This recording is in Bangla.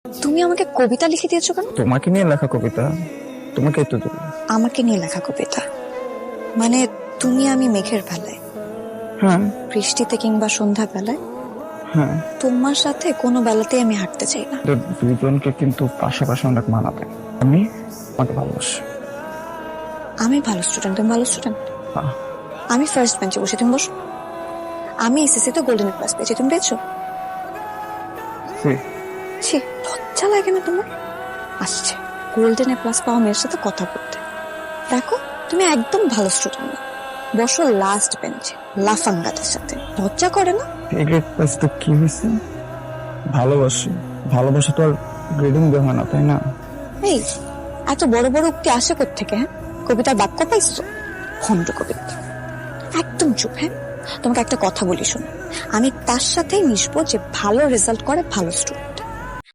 তুমি আমাকে কবিতা লিখে দিয়েছো কেন? তোমাকে নিয়ে লেখা কবিতা তোমাকে তো দেব। আমাকে নিয়ে লেখা কবিতা মানে তুমি আমি মেঘের বেলায়, হ্যাঁ বৃষ্টিতে কিংবা সন্ধ্যা বেলায় হ্যাঁ, তোমার সাথে কোনো বেলাতেই আমি হাঁটতে চাই না। তো দুজনকে কিন্তু পাশাপাশি অনেক মানাবে। আমি তোমাকে ভালোবাসি। আমি ভালো স্টুডেন্ট, তুমি ভালো স্টুডেন্ট। আহ, আমি ফার্স্ট বেঞ্চে বসে, তুমি বসো। আমি এসএসসি তে গোল্ডেন ক্লাস পেয়েছি, তুমি পেয়েছো? সে, ছি, লজ্জা লাগে না তোমার? আসছে গোল্ডেন প্লাস পাওয়া মেয়ের সাথে কথা বলতে। দেখো তুমি একদম ভালো স্টুডেন্ট না, বসো লাস্ট বেঞ্চে লাফাঙ্গাদের সাথে, লজ্জা করে না? এই গ্রেড প্লাস তো কি হয়েছে? ভালোবাসি, ভালোবাসা তো আর গ্রেডিং দেওয়া হয় না, তাই না? এই এত বড় বড় উক্তি আসে কোত্থেকে? হ্যাঁ, কবিতার বাক্য পাইছো? খন্ড কবিতা। একদম চুপ। হ্যাঁ, তোমাকে একটা কথা বলি শোনো, আমি তার সাথেই মিশবো যে ভালো রেজাল্ট করে ভালো স্টুডেন্ট।